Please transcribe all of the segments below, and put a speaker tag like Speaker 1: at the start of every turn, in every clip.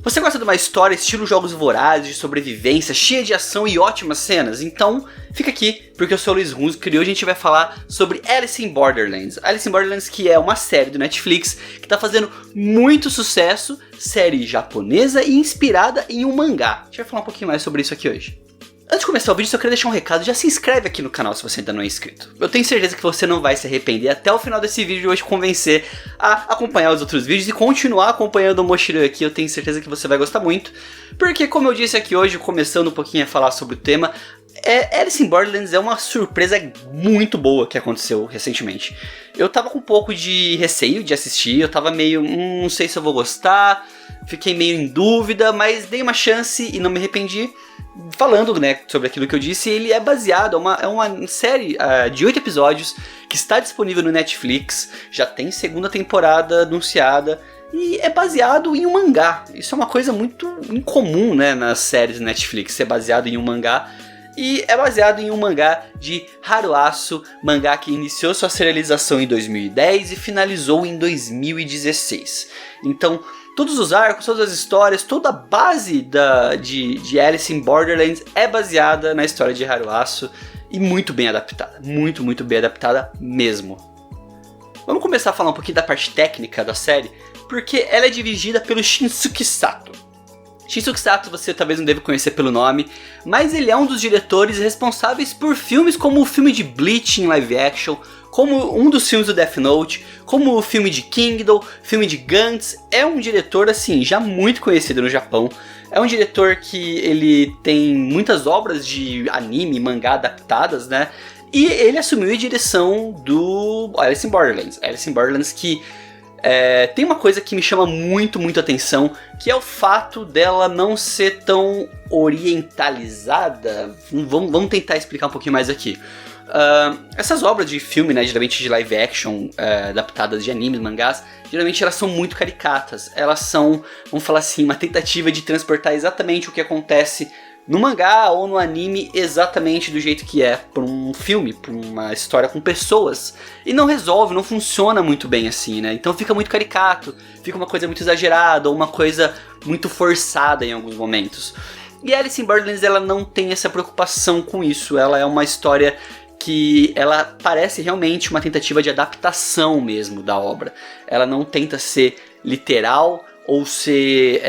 Speaker 1: Você gosta de uma história estilo Jogos Vorazes, de sobrevivência, cheia de ação e ótimas cenas? Então, fica aqui, porque eu sou o Luiz Hunziker e hoje a gente vai falar sobre Alice in Borderlands. Alice in Borderlands, que é uma série do Netflix que está fazendo muito sucesso, série japonesa e inspirada em um mangá. A gente vai falar um pouquinho mais sobre isso aqui hoje. Antes de começar o vídeo, só queria deixar um recado, já se inscreve aqui no canal se você ainda não é inscrito. Eu tenho certeza que você não vai se arrepender até o final desse vídeo hoje convencer a acompanhar os outros vídeos e continuar acompanhando o Mochiro aqui, eu tenho certeza que você vai gostar muito. Porque como eu disse aqui hoje, começando um pouquinho a falar sobre o tema, Alice in Borderlands é uma surpresa muito boa que aconteceu recentemente. Eu tava com um pouco de receio de assistir, eu tava meio, não sei se eu vou gostar, fiquei meio em dúvida, mas dei uma chance e não me arrependi. Falando, né, sobre aquilo que eu disse, ele é baseado, é uma série de 8 episódios que está disponível no Netflix, já tem segunda temporada anunciada e é baseado em um mangá. Isso é uma coisa muito incomum, né, nas séries do Netflix, ser baseado em um mangá. E é baseado em um mangá de Haruasu, mangá que iniciou sua serialização em 2010 e finalizou em 2016. Então, todos os arcos, todas as histórias, toda a base de Alice in Borderlands é baseada na história de Haruasu e muito bem adaptada, muito bem adaptada mesmo. Vamos começar a falar um pouquinho da parte técnica da série, porque ela é dirigida pelo Shinsuke Sato. Shinsuke Sato você talvez não deva conhecer pelo nome, mas ele é um dos diretores responsáveis por filmes como o filme de Bleach em live action, como um dos filmes do Death Note, como o filme de Kingdom, filme de Gantz. É um diretor assim, já muito conhecido no Japão. É um diretor que ele tem muitas obras de anime, mangá adaptadas, né? E ele assumiu a direção do Alice in Borderlands. Alice in Borderlands que tem uma coisa que me chama muito atenção, que é o fato dela não ser tão orientalizada. Vamos tentar explicar um pouquinho mais aqui. Essas obras de filme, né, geralmente de live action, adaptadas de animes, mangás, geralmente elas são muito caricatas. Elas são, vamos falar assim, uma tentativa de transportar exatamente o que acontece no mangá ou no anime exatamente do jeito que é por um filme, por uma história com pessoas. E não resolve, não funciona muito bem assim, né? Então fica muito caricato, fica uma coisa muito exagerada ou uma coisa muito forçada em alguns momentos. E Alice in Borderlands ela não tem essa preocupação com isso, ela é uma história que ela parece realmente uma tentativa de adaptação mesmo da obra. Ela não tenta ser literal ou ser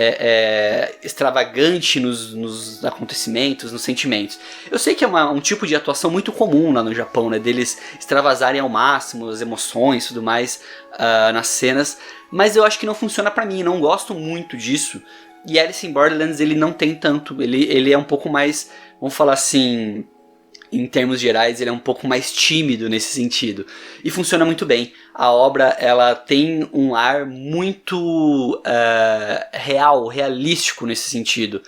Speaker 1: extravagante nos acontecimentos, nos sentimentos. Eu sei que é um tipo de atuação muito comum lá no Japão, né, deles extravasarem ao máximo as emoções e tudo mais nas cenas, mas eu acho que não funciona pra mim, não gosto muito disso. E Alice in Borderlands ele não tem tanto, ele é um pouco mais, vamos falar assim, em termos gerais, ele é um pouco mais tímido nesse sentido. E funciona muito bem. A obra ela tem um ar muito realístico nesse sentido.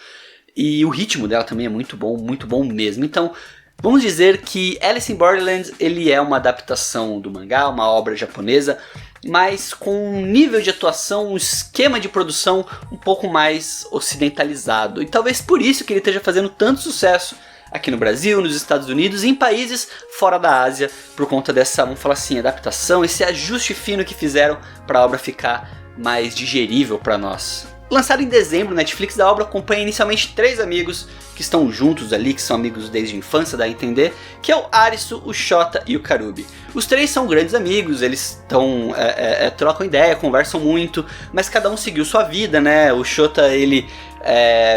Speaker 1: E o ritmo dela também é muito bom mesmo. Então, vamos dizer que Alice in Borderlands ele é uma adaptação do mangá, uma obra japonesa, mas com um nível de atuação, um esquema de produção um pouco mais ocidentalizado. E talvez por isso que ele esteja fazendo tanto sucesso aqui no Brasil, nos Estados Unidos e em países fora da Ásia, por conta dessa, vamos falar assim, adaptação, esse ajuste fino que fizeram para a obra ficar mais digerível para nós. Lançado em dezembro, Netflix, a obra acompanha inicialmente 3 amigos que estão juntos ali, que são amigos desde a infância, dá a entender, que é o Arisu, o Shota e o Karubi. Os 3 são grandes amigos, eles trocam ideia, conversam muito, mas cada um seguiu sua vida, né? O Shota, ele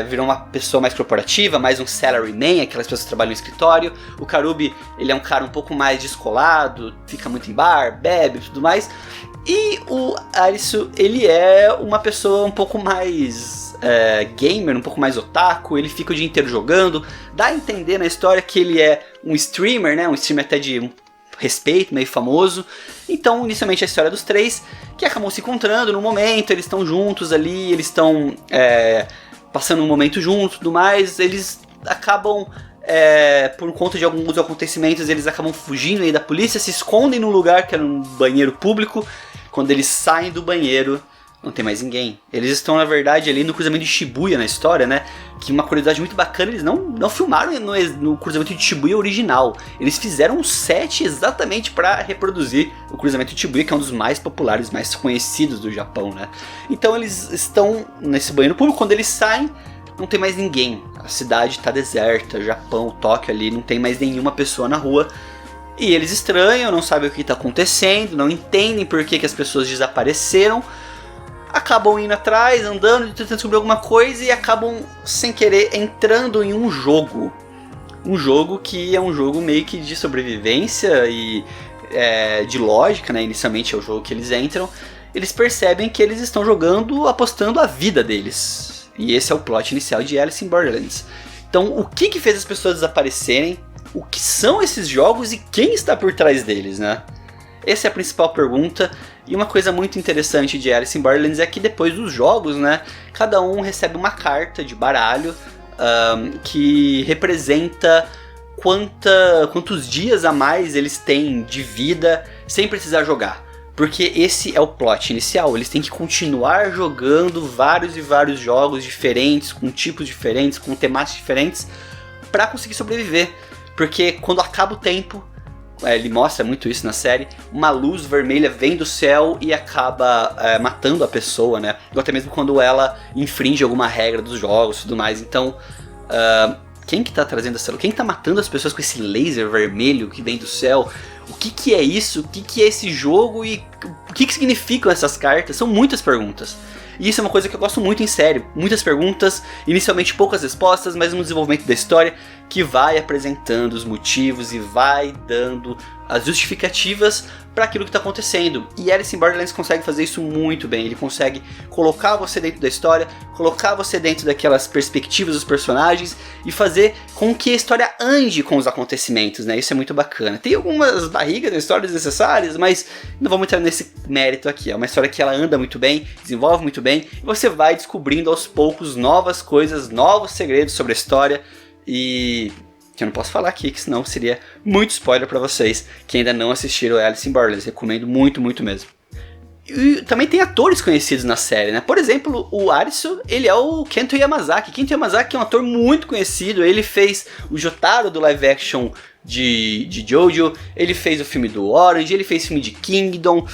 Speaker 1: virou uma pessoa mais corporativa, mais um salaryman, aquelas pessoas que trabalham no escritório. O Karubi, ele é um cara um pouco mais descolado, fica muito em bar, bebe e tudo mais. E o Arisu, ele é uma pessoa um pouco mais gamer, um pouco mais otaku, ele fica o dia inteiro jogando. Dá a entender na história que ele é um streamer, né? Um streamer até de respeito, meio famoso. Então, inicialmente a história dos 3, que acabam se encontrando no momento, eles estão juntos ali, eles estão passando um momento juntos e tudo mais. Eles acabam, por conta de alguns acontecimentos, eles acabam fugindo aí da polícia, se escondem num lugar que era um banheiro público. Quando eles saem do banheiro, não tem mais ninguém. Eles estão, na verdade, ali no cruzamento de Shibuya na história, né? Que uma curiosidade muito bacana, eles não filmaram no cruzamento de Shibuya original. Eles fizeram um set exatamente para reproduzir o cruzamento de Shibuya, que é um dos mais populares, mais conhecidos do Japão, né? Então eles estão nesse banheiro público, quando eles saem, não tem mais ninguém. A cidade tá deserta, Japão, Tóquio ali, não tem mais nenhuma pessoa na rua. E eles estranham, não sabem o que está acontecendo, não entendem por que as pessoas desapareceram. Acabam indo atrás, andando, tentando descobrir alguma coisa e acabam, sem querer, entrando em um jogo. Um jogo que é um jogo meio que de sobrevivência e de lógica, né? Inicialmente é o jogo que eles entram. Eles percebem que eles estão jogando, apostando a vida deles. E esse é o plot inicial de Alice in Borderlands. Então, o que fez as pessoas desaparecerem? O que são esses jogos e quem está por trás deles, né? Essa é a principal pergunta. E uma coisa muito interessante de Alice in Borderlands é que depois dos jogos, né, cada um recebe uma carta de baralho que representa quantos dias a mais eles têm de vida sem precisar jogar. Porque esse é o plot inicial, eles têm que continuar jogando vários e vários jogos diferentes, com tipos diferentes, com temáticas diferentes, para conseguir sobreviver. Porque quando acaba o tempo, ele mostra muito isso na série, uma luz vermelha vem do céu e acaba matando a pessoa, né? Ou até mesmo quando ela infringe alguma regra dos jogos e tudo mais. Então, quem que tá trazendo essa luz? Quem tá matando as pessoas com esse laser vermelho que vem do céu? O que é isso? O que é esse jogo? E o que significam essas cartas? São muitas perguntas. E isso é uma coisa que eu gosto muito em série. Muitas perguntas, inicialmente poucas respostas, mas um desenvolvimento da história que vai apresentando os motivos e vai dando as justificativas para aquilo que está acontecendo. E Alice in Borderlands consegue fazer isso muito bem. Ele consegue colocar você dentro da história, colocar você dentro daquelas perspectivas dos personagens e fazer com que a história ande com os acontecimentos, né? Isso é muito bacana. Tem algumas barrigas na história desnecessárias, mas não vamos entrar nesse mérito aqui. É uma história que ela anda muito bem, desenvolve muito bem, e você vai descobrindo aos poucos novas coisas, novos segredos sobre a história, e que eu não posso falar aqui, que senão seria muito spoiler pra vocês que ainda não assistiram Alice in Borderlands. Recomendo muito, muito mesmo. E também tem atores conhecidos na série, né? Por exemplo, o Arisu, ele é o Kento Yamazaki. Kento Yamazaki é um ator muito conhecido. Ele fez o Jotaro do live action de Jojo. Ele fez o filme do Orange. Ele fez o filme de Kingdom.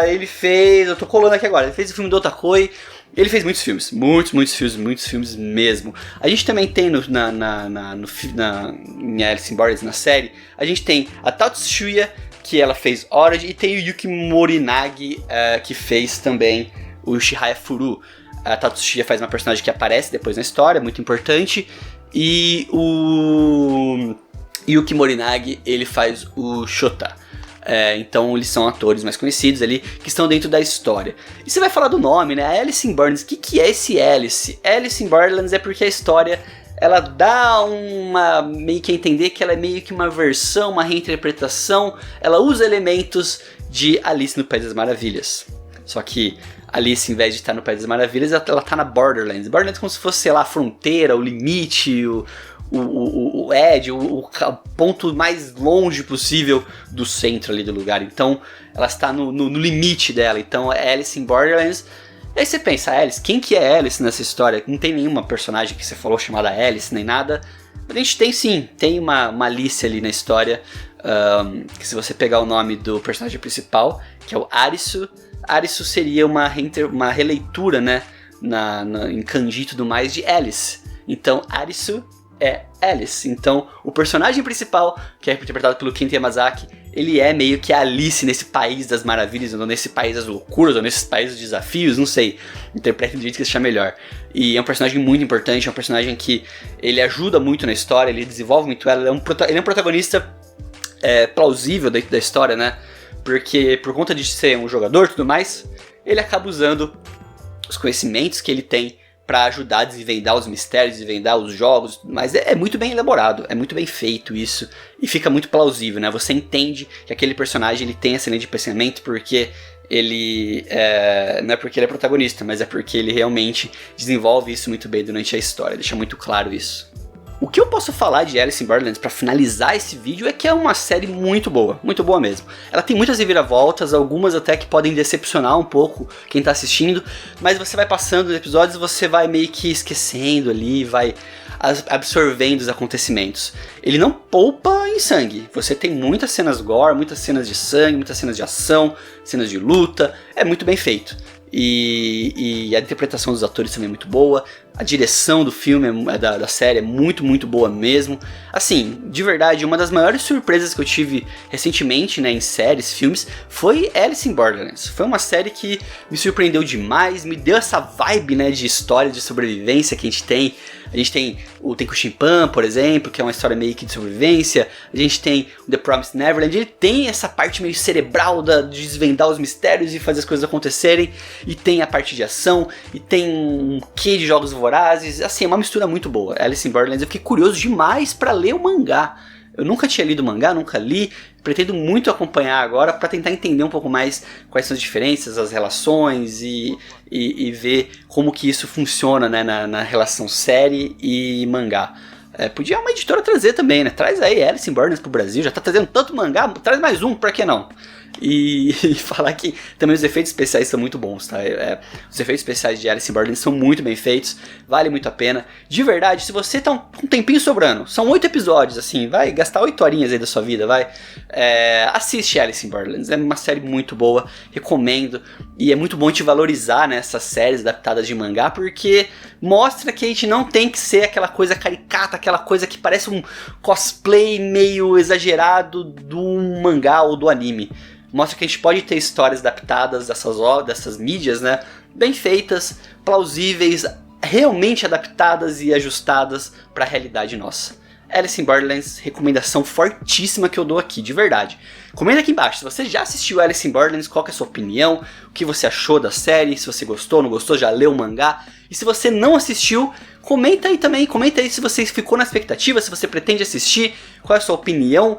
Speaker 1: Ele fez... Eu tô colando aqui agora. Ele fez o filme do Otakoi. Ele fez muitos filmes, muitos filmes mesmo. A gente também tem em Alice in Borderlands, na série, a gente tem a Tatsuya, que ela fez Orange, e tem o Yuki Morinagi, que fez também o Shihaya Furu. A Tatsuya faz uma personagem que aparece depois na história, muito importante, e o Yuki Morinagi, ele faz o Shota. Então eles são atores mais conhecidos ali, que estão dentro da história. E você vai falar do nome, né? Alice in Borderlands. O que é esse Alice? Alice in Borderlands é porque a história, ela dá meio que a entender que ela é meio que uma versão, uma reinterpretação. Ela usa elementos de Alice no País das Maravilhas. Só que Alice, em vez de estar no País das Maravilhas, ela está na Borderlands. Borderlands é como se fosse, sei lá, a fronteira, o limite, o edge, o ponto mais longe possível do centro ali do lugar. Então ela está no limite dela. Então é Alice in Borderlands. E aí você pensa, Alice, quem que é Alice nessa história? Não tem nenhuma personagem que você falou chamada Alice, nem nada. Mas a gente tem sim, tem uma Alice ali na história. Que se você pegar o nome do personagem principal, que é o Arisu, Arisu seria uma releitura, né, em kanji e tudo mais, de Alice. Então Arisu é Alice. Então o personagem principal, que é interpretado pelo Kento Yamazaki, ele é meio que a Alice nesse país das maravilhas, ou nesse país das loucuras, ou nesse país dos desafios, não sei, interpretem do jeito que você achar melhor. E é um personagem muito importante, é um personagem que ele ajuda muito na história, ele desenvolve muito ela, ele é um protagonista plausível dentro da história, né? Porque por conta de ser um jogador e tudo mais, ele acaba usando os conhecimentos que ele tem para ajudar a desvendar os mistérios, desvendar os jogos, mas é muito bem elaborado, é muito bem feito isso, e fica muito plausível, né? Você entende que aquele personagem ele tem essa linha de pensamento porque ele não é porque ele é protagonista, mas é porque ele realmente desenvolve isso muito bem durante a história, deixa muito claro isso. O que eu posso falar de Alice in Borderlands pra finalizar esse vídeo é que é uma série muito boa mesmo. Ela tem muitas reviravoltas, algumas até que podem decepcionar um pouco quem tá assistindo, mas você vai passando os episódios e você vai meio que esquecendo ali, vai absorvendo os acontecimentos. Ele não poupa em sangue, você tem muitas cenas gore, muitas cenas de sangue, muitas cenas de ação, cenas de luta, é muito bem feito. E a interpretação dos atores também é muito boa. A direção do filme, da série, é muito boa mesmo. Assim, de verdade, uma das maiores surpresas que eu tive recentemente, né, em séries, filmes, foi Alice in Borderlands. Foi uma série que me surpreendeu demais, me deu essa vibe, né, de história de sobrevivência que a gente tem. A gente tem o Tenku Shinpan, por exemplo, que é uma história meio que de sobrevivência. A gente tem o The Promised Neverland. Ele tem essa parte meio cerebral de desvendar os mistérios e fazer as coisas acontecerem. E tem a parte de ação. E tem um quê de jogos vorazes. Assim, é uma mistura muito boa. Alice in Borderlands. Eu fiquei curioso demais pra ler o mangá. Eu nunca tinha lido o mangá, nunca li. Pretendo muito acompanhar agora para tentar entender um pouco mais quais são as diferenças, as relações e ver como que isso funciona, né, na relação série e mangá. Podia uma editora trazer também, né? Traz aí Alice in Borderlands pro Brasil, já tá trazendo tanto mangá, traz mais um, por que não? E falar que também os efeitos especiais são muito bons, tá? Os efeitos especiais de Alice in Borderlands são muito bem feitos, vale muito a pena. De verdade, se você tá um tempinho sobrando, são 8 episódios, assim, vai gastar 8 horinhas aí da sua vida, vai. Assiste Alice in Borderlands, é uma série muito boa, recomendo. E é muito bom te valorizar, né, essas séries adaptadas de mangá, porque mostra que a gente não tem que ser aquela coisa caricata, aquela coisa que parece um cosplay meio exagerado do mangá ou do anime. Mostra que a gente pode ter histórias adaptadas dessas mídias, né, bem feitas, plausíveis, realmente adaptadas e ajustadas para a realidade nossa. Alice in Borderlands, recomendação fortíssima que eu dou aqui, de verdade. Comenta aqui embaixo se você já assistiu Alice in Borderlands, qual que é a sua opinião, o que você achou da série, se você gostou, não gostou, já leu o mangá. E se você não assistiu, comenta aí também, comenta aí se você ficou na expectativa, se você pretende assistir, qual é a sua opinião.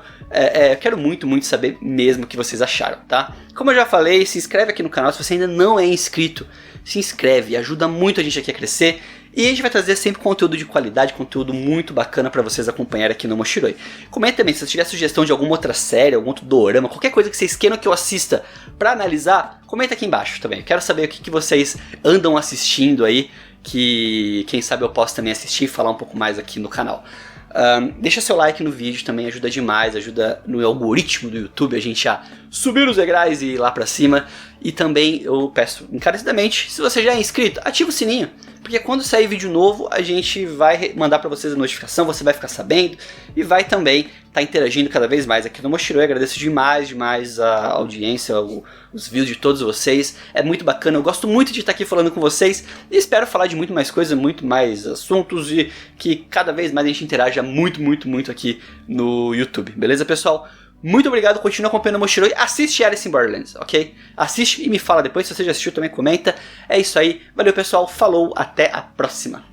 Speaker 1: Eu quero muito saber mesmo o que vocês acharam, tá? Como eu já falei, se inscreve aqui no canal se você ainda não é inscrito. Se inscreve, ajuda muito a gente aqui a crescer. E a gente vai trazer sempre conteúdo de qualidade, conteúdo muito bacana pra vocês acompanharem aqui no Mochiroi. Comenta também se você tiver sugestão de alguma outra série, algum outro dorama, qualquer coisa que vocês queiram que eu assista pra analisar, comenta aqui embaixo também. Eu quero saber o que vocês andam assistindo aí, que quem sabe eu posso também assistir e falar um pouco mais aqui no canal. Deixa seu like no vídeo também, ajuda demais, ajuda no algoritmo do YouTube a gente a subir os degraus e ir lá pra cima. E também eu peço encarecidamente, se você já é inscrito, ativa o sininho, porque quando sair vídeo novo a gente vai mandar pra vocês a notificação, você vai ficar sabendo e vai também estar interagindo cada vez mais aqui no Mochiroi. Agradeço demais a audiência, os views de todos vocês, é muito bacana, eu gosto muito de estar aqui falando com vocês e espero falar de muito mais coisa, muito mais assuntos e que cada vez mais a gente interaja muito aqui no YouTube, beleza pessoal? Muito obrigado, continua acompanhando o Mochiroi, assiste Alice in Borderlands, ok? Assiste e me fala depois, se você já assistiu também comenta. É isso aí, valeu pessoal, falou, até a próxima.